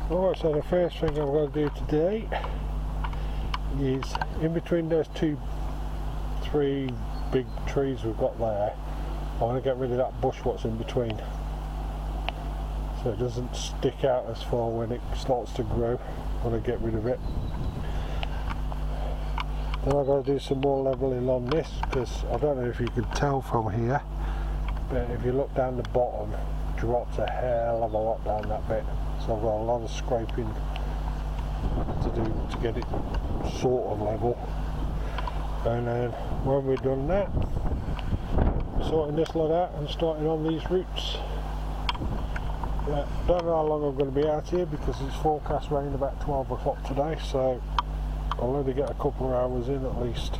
Alright, so the first thing I'm going to do today is in between those three big trees we've got there, I want to get rid of that bush what's in between, so it doesn't stick out as far when it starts to grow. I want to get rid of it. Then I've got to do some more levelling on this, because I don't know if you can tell from here, but if you look down the bottom, it drops a hell of a lot down that bit. So I've got a lot of scraping to do to get it sort of level. And then when we've done that, sorting this lot out and starting on these roots. Don't know how long I'm going to be out here because it's forecast rain about 12 o'clock today, so I'll only get a couple of hours in at least.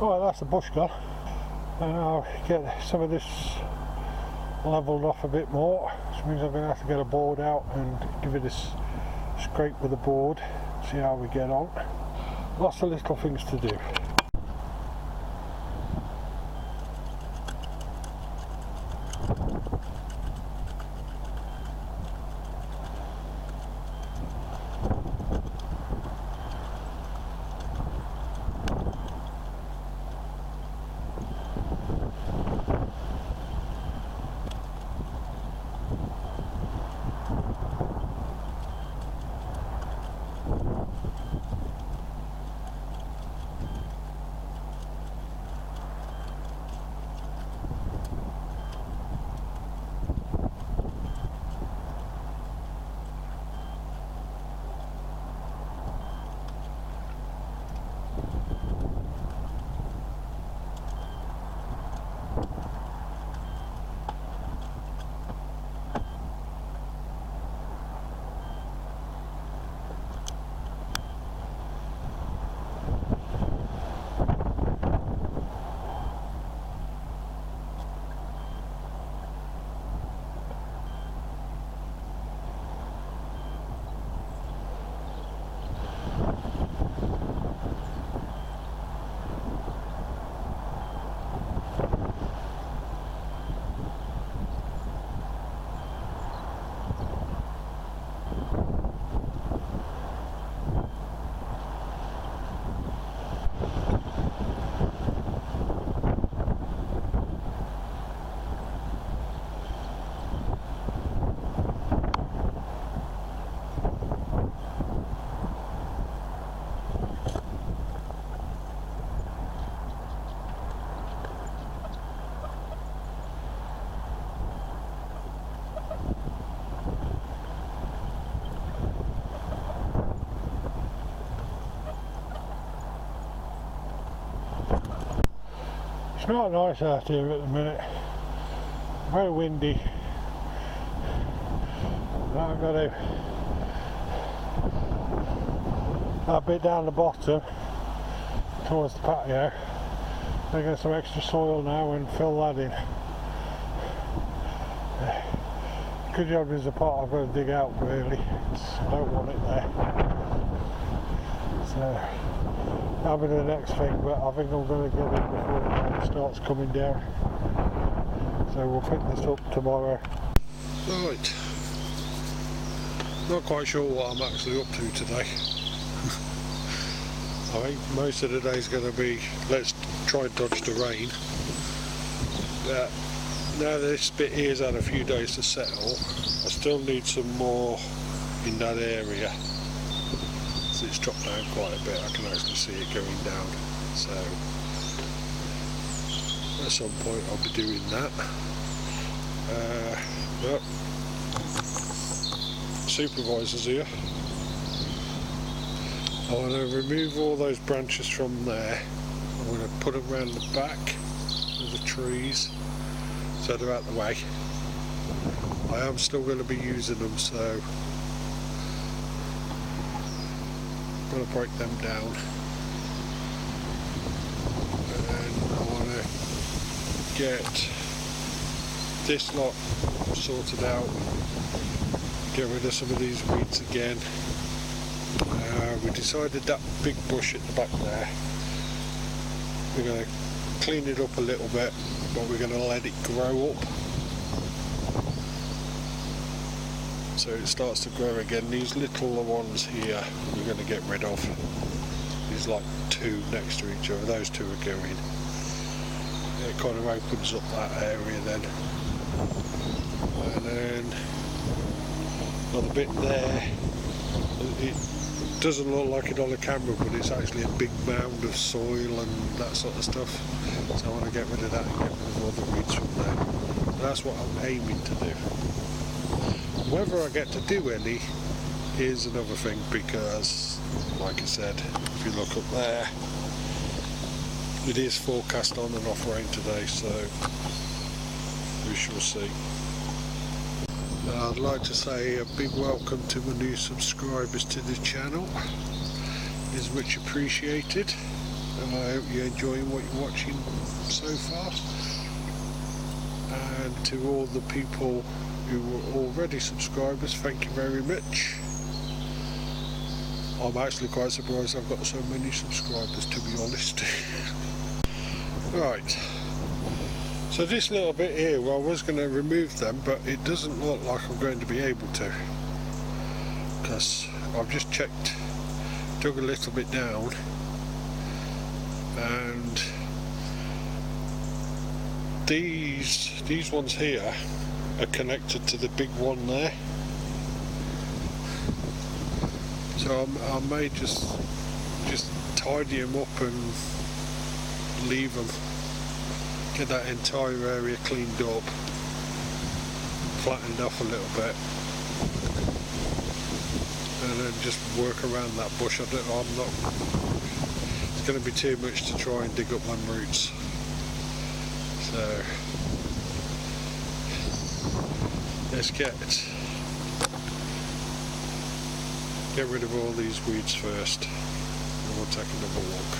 Alright, that's the bush gone, and I'll get some of this levelled off a bit more, which means I'm going to have to get a board out and give it a scrape with a board, see how we get on. Lots of little things to do. It's not nice out here at the minute, very windy. I've got that bit down the bottom towards the patio. I get some extra soil now and fill that in. Good job is the part I've got to dig out really, I don't want it there. So that'll be the next thing, but I think I'm going to get it before the rain starts coming down. So we'll pick this up tomorrow. Right, not quite sure what I'm actually up to today. I think most of the day is going to be let's try and dodge the rain. Now this bit here's had a few days to settle, I still need some more in that area. So it's dropped down quite a bit. I can actually see it going down. So at some point I'll be doing that. But supervisor's here. I want to remove all those branches from there. I'm going to put them around the back of the trees so they're out the way. I am still going to be using them, so I'm going to break them down. And I want to get this lot sorted out, get rid of some of these weeds again. We decided that big bush at the back there, we're going to clean it up a little bit, but we're going to let it grow up so it starts to grow again. These little ones here we're going to get rid of. There's like two next to each other, those two are going. It kind of opens up that area then. And then another bit there. It doesn't look like it on the camera, but it's actually a big mound of soil and that sort of stuff. So I want to get rid of that and get rid of all the weeds from there. That's what I'm aiming to do. Whether I get to do any is another thing, because like I said, if you look up there, it is forecast on and off rain today, so we shall see. I'd like to say a big welcome to the new subscribers to the channel. It is much appreciated, and I hope you're enjoying what you're watching so far. And to all the people who were already subscribers, thank you very much. I'm actually quite surprised I've got so many subscribers, to be honest. Right. So this little bit here, well, I was going to remove them, but it doesn't look like I'm going to be able to, because I've just checked, dug a little bit down, and these ones here are connected to the big one there. So I may just tidy them up and leave them. Get that entire area cleaned up, flattened off a little bit, and then just work around that bush. It's going to be too much to try and dig up my roots. So let's get rid of all these weeds first, and we'll take another walk.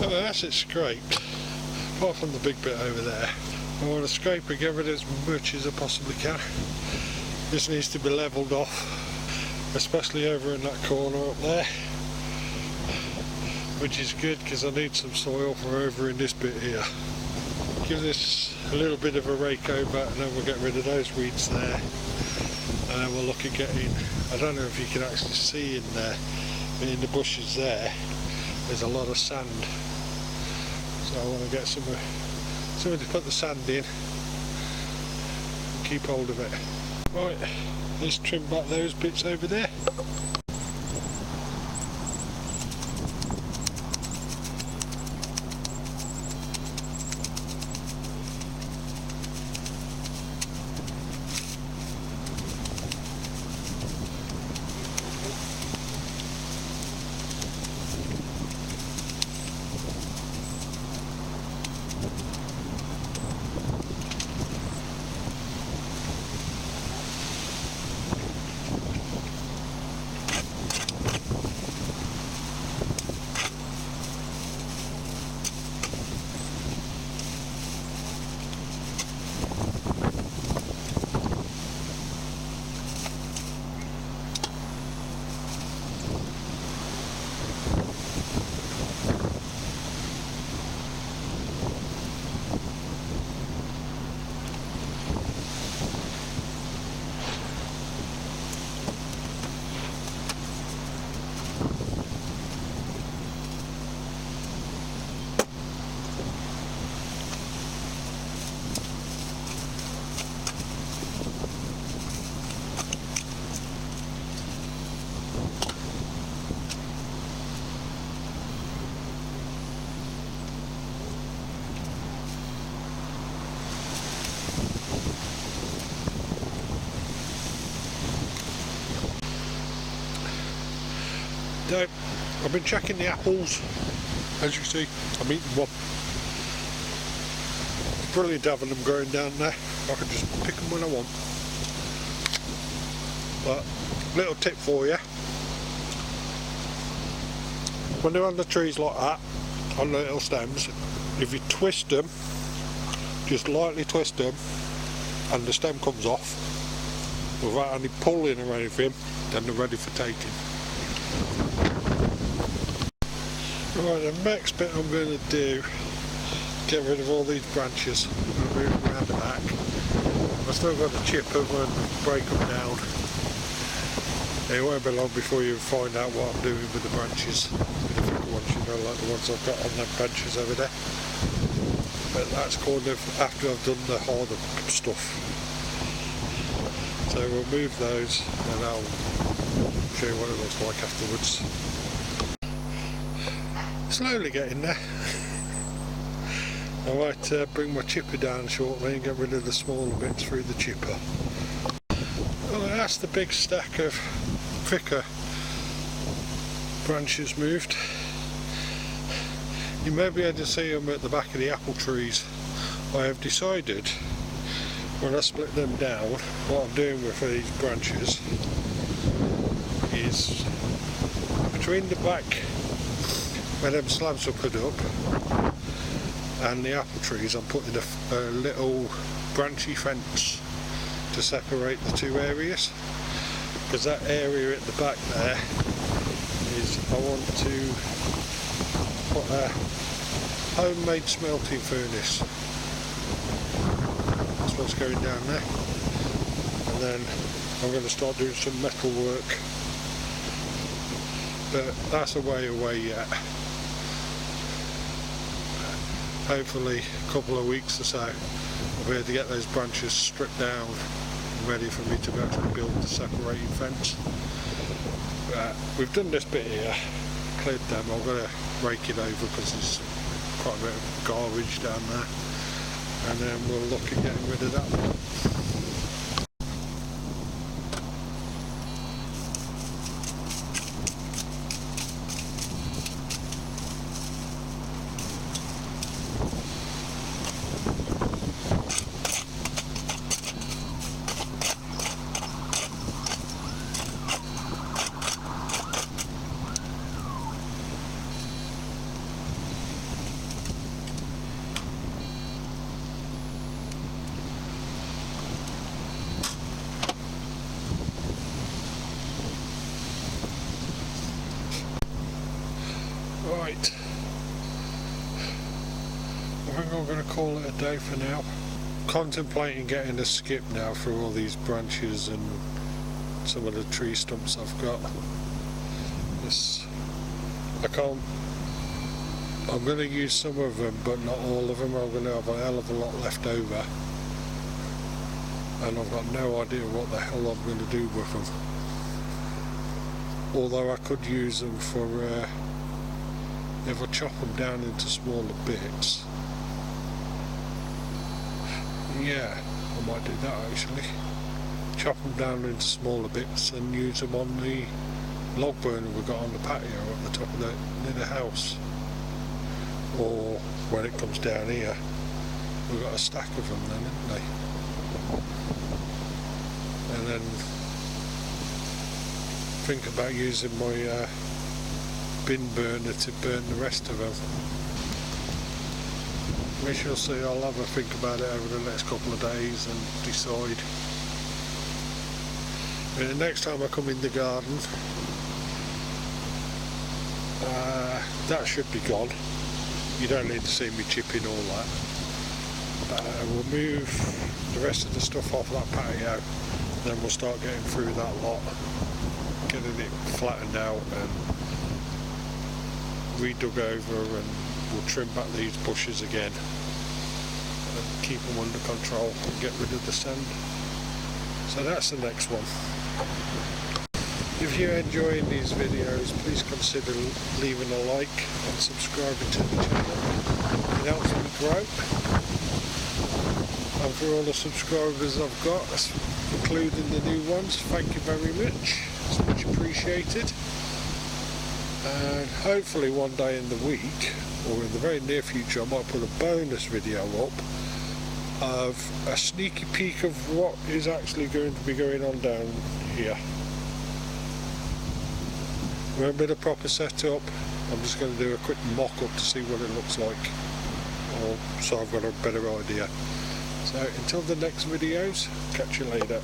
So that's it scraped, apart from the big bit over there. I want to scrape and get rid of as much as I possibly can. This needs to be levelled off, especially over in that corner up there, which is good because I need some soil for over in this bit here. Give this a little bit of a rake over and then we'll get rid of those weeds there, and then we'll look at getting, I don't know if you can actually see in there, but in the bushes there's a lot of sand, so I want to get somebody to put the sand in and keep hold of it. Right, let's trim back those bits over there. So, I've been checking the apples. As you see, I'm eating one. Brilliant having them growing down there. I can just pick them when I want. But, little tip for you. When they're on the trees like that, on the little stems, if you twist them, just lightly twist them, and the stem comes off, without any pulling or anything, then they're ready for taking. Right, the next bit I'm going to do, get rid of all these branches and move them around the back. I've still got the chipper and break them down. It won't be long before you find out what I'm doing with the branches, the different ones, you know, like the ones I've got on them benches over there. But that's kind of after I've done the harder stuff. So we'll move those and I'll show you what it looks like afterwards. Slowly getting there. I might bring my chipper down shortly and get rid of the smaller bits through the chipper. Well, that's the big stack of thicker branches moved. You may be able to see them at the back of the apple trees. I have decided, when I split them down, what I'm doing with these branches is between the back where them slabs are put up and the apple trees, I'm putting a little branchy fence to separate the two areas, because that area at the back there is, I want to put a homemade smelting furnace. That's what's going down there, and then I'm going to start doing some metal work, but that's a way away yet. Hopefully a couple of weeks or so I'll be able to get those branches stripped down and ready for me to actually build the separating fence. We've done this bit here, cleared them. I'm going to rake it over because there's quite a bit of garbage down there, and then we'll look at getting rid of that one. Right, I think I'm going to call it a day for now. Contemplating getting a skip now through all these branches and some of the tree stumps I've got. I'm going to use some of them, but not all of them. I'm going to have a hell of a lot left over, and I've got no idea what the hell I'm going to do with them. Although I could use them for, if I chop them down into smaller bits. Yeah, I might do that actually. Chop them down into smaller bits and use them on the log burner we've got on the patio at the top of near the house. Or when it comes down here, we've got a stack of them then, haven't we? And then think about using my bin burner to burn the rest of them. We shall see. I'll have a think about it over the next couple of days and decide. And the next time I come in the garden, that should be gone. You don't need to see me chipping all that. We'll move the rest of the stuff off that patio, then we'll start getting through that lot, getting it flattened out and redug over, and we'll trim back these bushes again and keep them under control and get rid of the sand. So that's the next one. If you're enjoying these videos, please consider leaving a like and subscribing to the channel. It helps me grow. And for all the subscribers I've got, including the new ones, thank you very much. It's much appreciated. And hopefully one day in the week, or in the very near future, I might put a bonus video up of a sneaky peek of what is actually going to be going on down here. Won't be the proper setup. I'm just going to do a quick mock-up to see what it looks like, so I've got a better idea. So until the next videos, catch you later.